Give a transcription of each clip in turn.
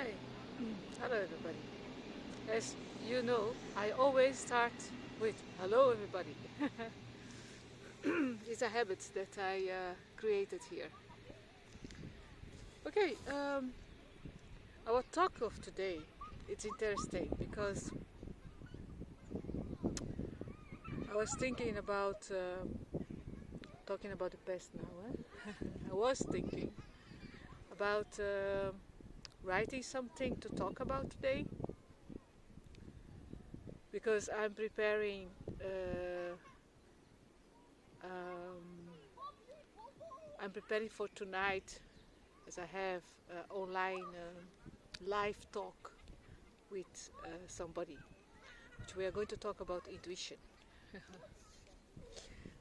Hi, hello everybody. As you know, I always start with hello everybody. It's a habit that I created here. Okay, our talk of today, it's interesting because I was thinking about talking about the past now. I was thinking about writing something to talk about today because um, I'm preparing for tonight, as I have online live talk with somebody, which we are going to talk about intuition.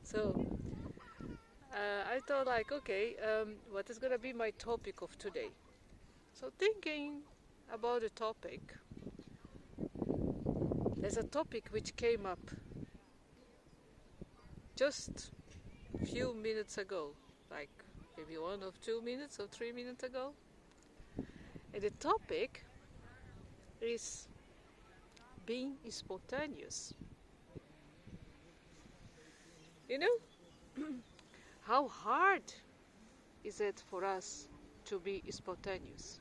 So I thought, like, okay, what is going to be my topic of today? So thinking about the topic, there's a topic which came up just a few minutes ago, like maybe 1 or 2 minutes or 3 minutes ago. And the topic is being spontaneous. You know, how hard is it for us to be spontaneous?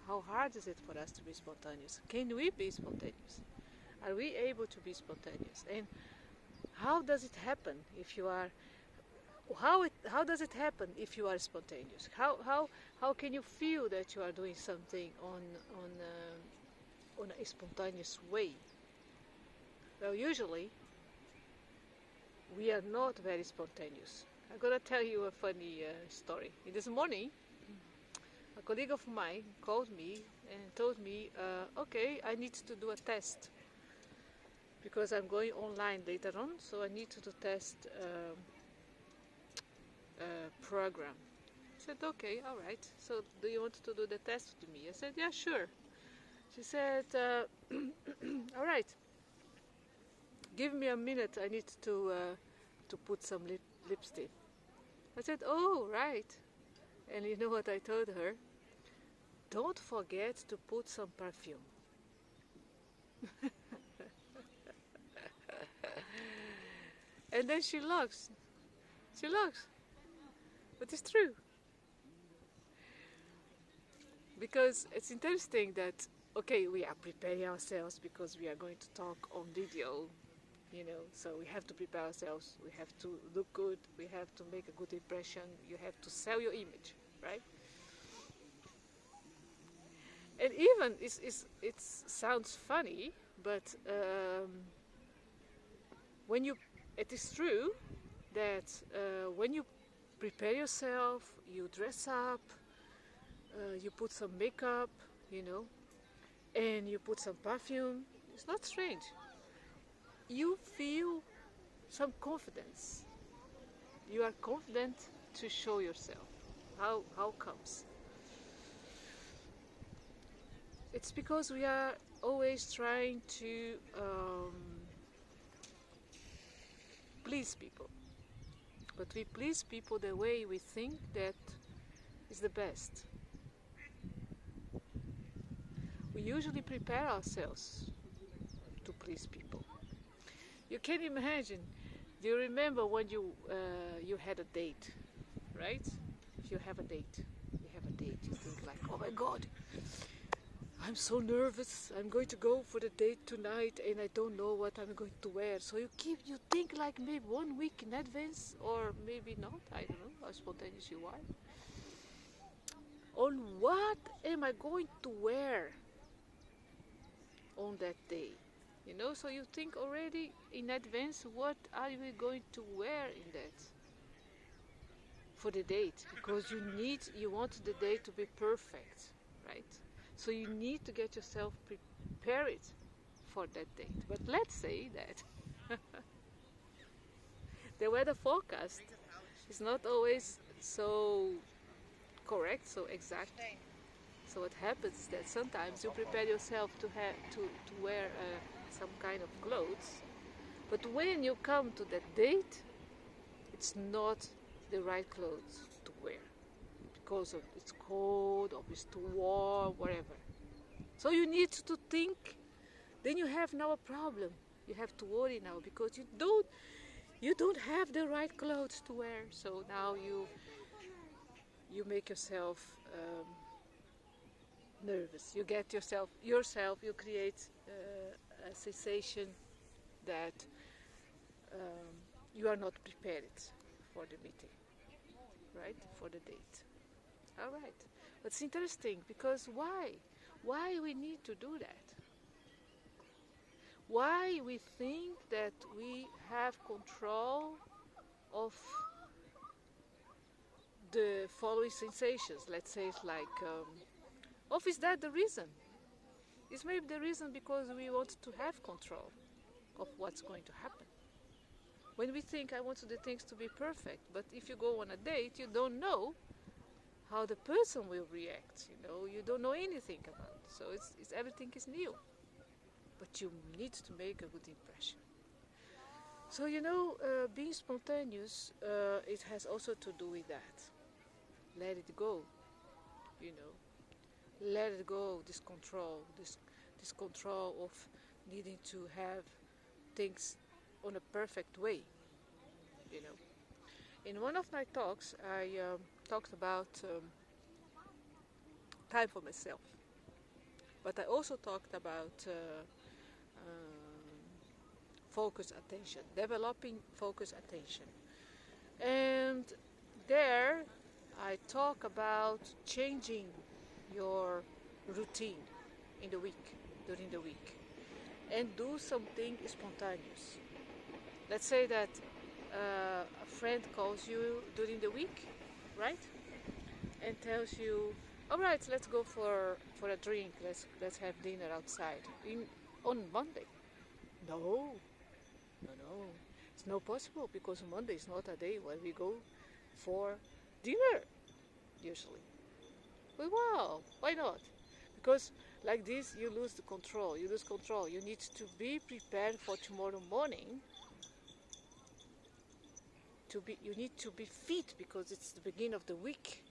How hard is it for us to be spontaneous? Can we be spontaneous? Are we able to be spontaneous? And how does it happen if you are? How does it happen if you are spontaneous? How can you feel that you are doing something on a spontaneous way? Well, usually we are not very spontaneous. I'm gonna tell you a funny story. This morning, a colleague of mine called me and told me, okay, I need to do a test because I'm going online later on, so I need to test program. I said, okay, all right. So do you want to do the test with me? I said, yeah, sure. She said, all right, give me a minute. I need to put some lipstick. I said, oh, right. And you know what I told her? Don't forget to put some perfume. And then she laughs. She laughs. But it's true. Because it's interesting that, okay, we are preparing ourselves because we are going to talk on video, you know, so we have to prepare ourselves. We have to look good. We have to make a good impression. You have to sell your image, right? And even it sounds funny, but it is true that when you prepare yourself, you dress up, you put some makeup, you know, and you put some perfume. It's not strange. You feel some confidence. You are confident to show yourself. How comes? It's because we are always trying to please people. But we please people the way we think that is the best. We usually prepare ourselves to please people. You can imagine. Do you remember when you had a date, right? If you have a date, you think like, oh my God, I'm so nervous. I'm going to go for the date tonight and I don't know what I'm going to wear. So you think like maybe 1 week in advance, or maybe not. I don't know how spontaneous you are. On what am I going to wear on that day? You know, so you think already in advance, what are we going to wear in that for the date? Because you want the date to be perfect, right? So you need to get yourself prepared for that date. But let's say that the weather forecast is not always so correct, so exact. So what happens is that sometimes you prepare yourself to wear some kind of clothes, but when you come to that date, it's not the right clothes to wear, because of it's cold or it's too warm, whatever. So you need to think. Then you have now a problem. You have to worry now because you don't have the right clothes to wear. So now you make yourself nervous. You get yourself. You create a sensation that you are not prepared for the meeting, right? For the date. All right. But it's interesting because why? Why we need to do that? Why we think that we have control of the following sensations? Let's say it's like, is that the reason? Is maybe the reason because we want to have control of what's going to happen. When we think I want the things to be perfect, but if you go on a date, you don't know how the person will react. You don't know anything about it. So it's everything is new. But you need to make a good impression. So being spontaneous, it has also to do with that. Let it go. Let it go. This control, this control of needing to have things on a perfect way. In one of my talks, I talked about time for myself, but I also talked about focus attention, developing focus attention. And there I talk about changing your routine during the week, and do something spontaneous. Let's say that a friend calls you during the week, right? And tells you, all right, let's go for a drink, let's have dinner outside on Monday. No, it's not possible because Monday is not a day where we go for dinner usually. But wow, why not? Because like this you lose control. You need to be prepared for tomorrow morning. You need to be fit because it's the beginning of the week,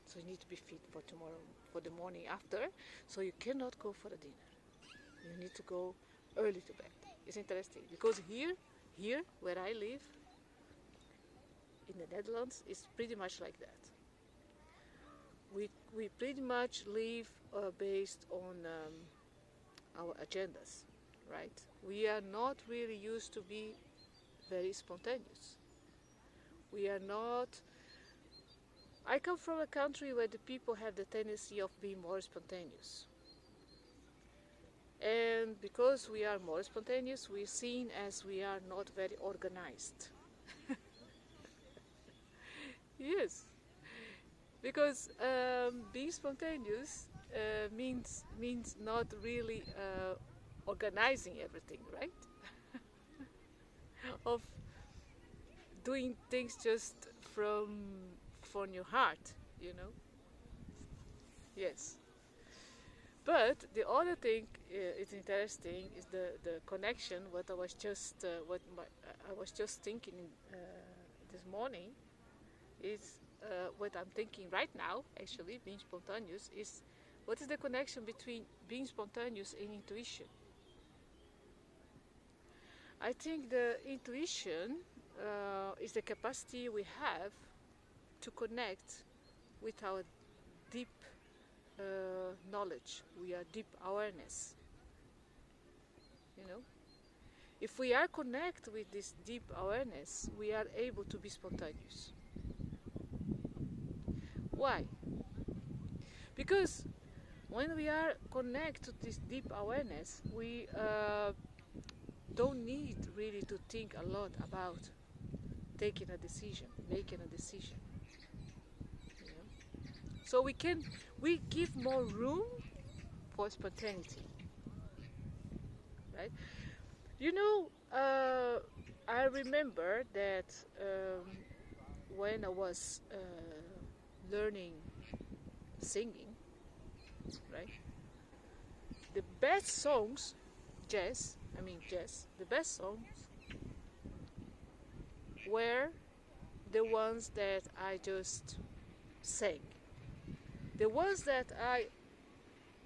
So you need to be fit for tomorrow, for the morning after. So you cannot go for the dinner. You need to go early to bed. It's interesting because here where I live, in the Netherlands, it's pretty much like that. We pretty much live based on our agendas, right? We are not really used to be very spontaneous. We are not. I come from a country where the people have the tendency of being more spontaneous. And because we are more spontaneous, we're seen as we are not very organized. Yes, because being spontaneous means not really organizing everything, right? Of doing things just from your heart, Yes. But the other thing is interesting is the connection. What I was just thinking this morning is what I'm thinking right now. Actually, being spontaneous is what is the connection between being spontaneous and intuition? I think the intuition is the capacity we have to connect with our deep knowledge, we are deep awareness. If we are connected with this deep awareness, we are able to be spontaneous. Why? Because when we are connected to this deep awareness, we don't need really to think a lot about making a decision. So we give more room for spontaneity, right? I remember that when I was learning singing, right? The best songs, jazz, the best songs were the ones that I just saying. The ones that I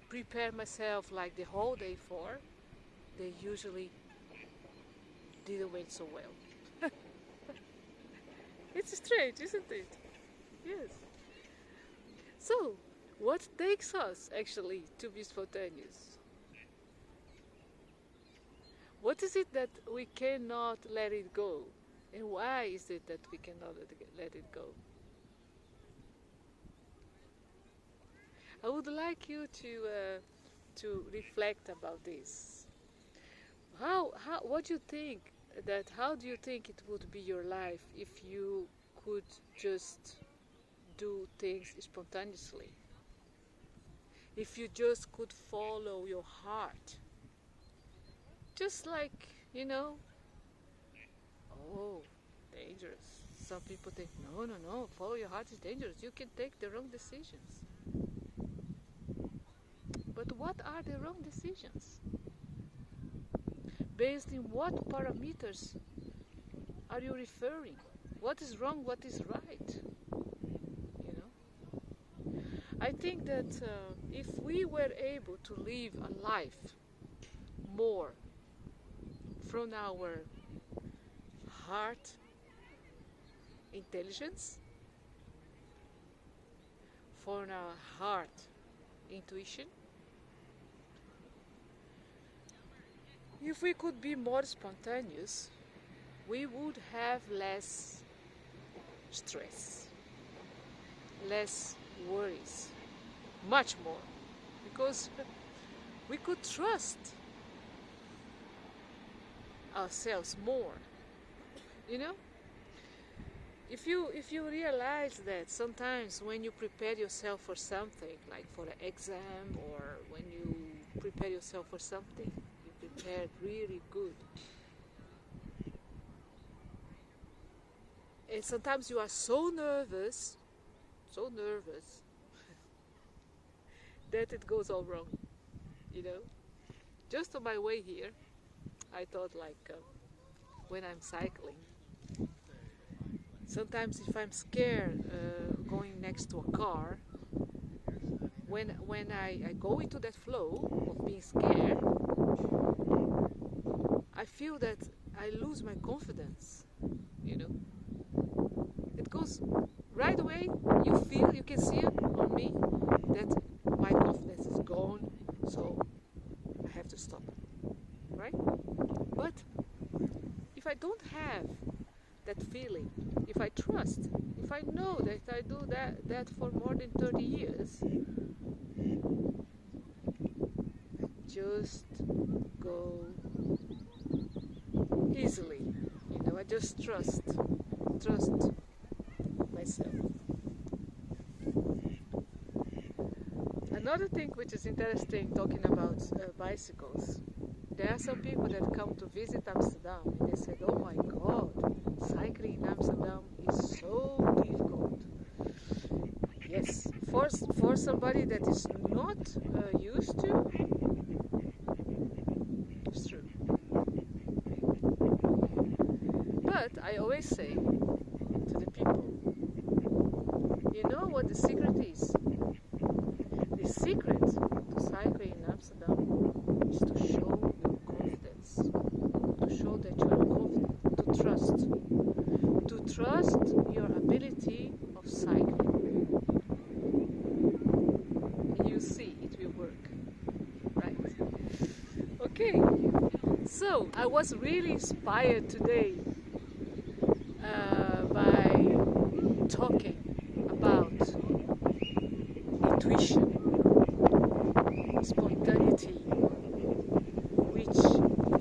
prepare myself like the whole day for, they usually didn't went so well. It's strange, isn't it? Yes. So, what takes us actually to be spontaneous? What is it that we cannot let it go? And why is it that we cannot let it go? I would like you to reflect about this. What do you think how do you think it would be your life if you could just do things spontaneously? If you just could follow your heart? Just like, oh, dangerous. Some people think, no, follow your heart is dangerous. You can take the wrong decisions. But what are the wrong decisions? Based in what parameters are you referring? What is wrong, what is right? I think that if we were able to live a life more from our heart intelligence, from our heart intuition, if we could be more spontaneous, we would have less stress, less worries, much more, because we could trust ourselves more. If you realize that sometimes when you prepare yourself for something, like for an exam, or when you prepare yourself for something, you prepare really good. And sometimes you are so nervous that it goes all wrong. Just on my way here, I thought when I'm cycling, sometimes if I'm scared going next to a car, when I go into that flow of being scared, I feel that I lose my confidence. It goes right away. You can see it on me that my confidence is gone, so I have to stop, right? But if I don't have that feeling, if I trust, if I know that I do that for more than 30 years, I just go easily. I just trust myself. Another thing which is interesting talking about bicycles, there are some people that come to visit Amsterdam and they said, oh my God, cycling in Amsterdam is so difficult. Yes, for somebody that is not used to, it's true. But I always say to the people, you know what the secret is? The secret to cycling in Amsterdam is to show your confidence, to show that you are confident, to trust your ability of cycling. And you see it will work, right? Okay, so I was really inspired today by talking about intuition, spontaneity, which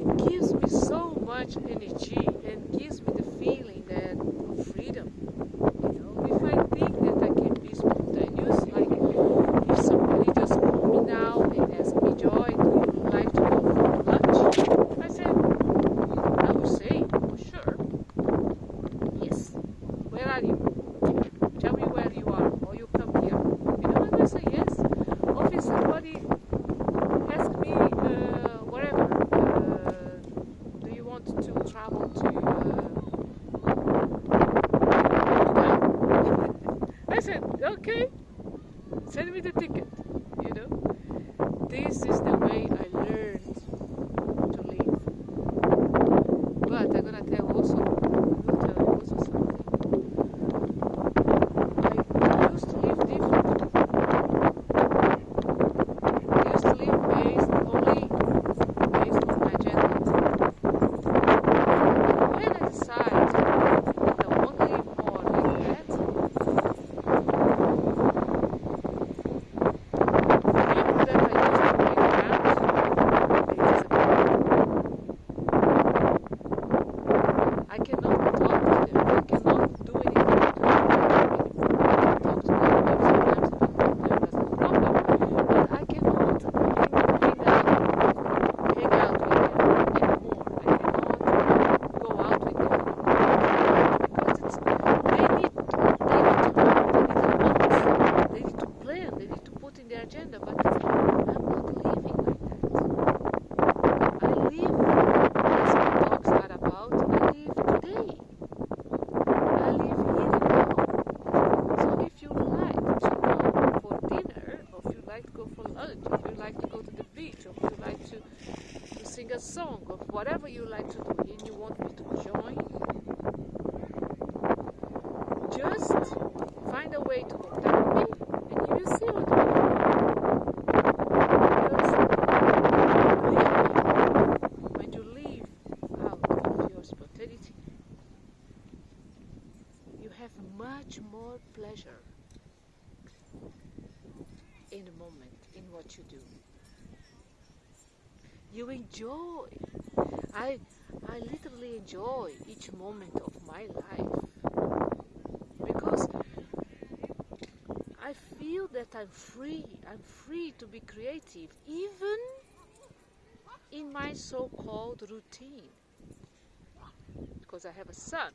it gives me so much energy and gives me the feeling that of freedom. If I think that I can be spontaneous, like if somebody just called me now and asked me, Joy, do you like to go for lunch? I would say, for sure, yes. Where are you? Tell me where you are, or you come here. And I say yes. Or if somebody asks me, wherever, do you want to travel to me the ticket, you know. This is the way I learned to live. But I'm gonna tell also, something. I used to live differently. I used to live only based on my agenda. When I decide that I won't live more like that, people that I used to be around, they disappear. I cannot talk to them. I cannot do anything to them. I can talk to them maybe sometimes if I'm not there, that's no problem. But I cannot hang out with them anymore. I cannot go out with them because they need to plan, they need to put in their agenda, but I'm not living like that. I live, as my talks are about, I live today. I live here and now. So if you like to go for dinner, or if you like to go for lunch, or if you like to go to the beach, or if you like to sing a song, or whatever you like to do, and you want me to join, just find a way to contact me, and you will see what we do. Because when you live out of your spontaneity, you have much more pleasure in the moment, in what you do. You enjoy. I literally enjoy each moment of my life because I feel that I'm free. I'm free to be creative, even in my so-called routine. Because I have a son,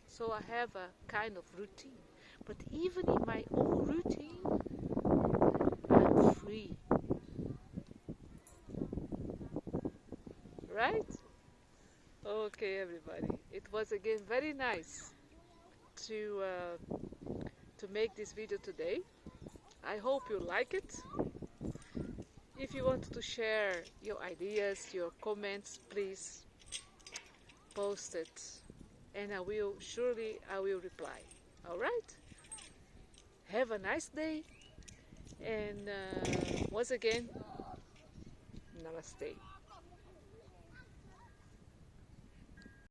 so I have a kind of routine. But even in my own routine, I'm free. Right? Okay, everybody. It was again very nice to make this video today. I hope you like it. If you want to share your ideas, your comments, please post it, and I will reply. All right? Have a nice day, and once again, namaste.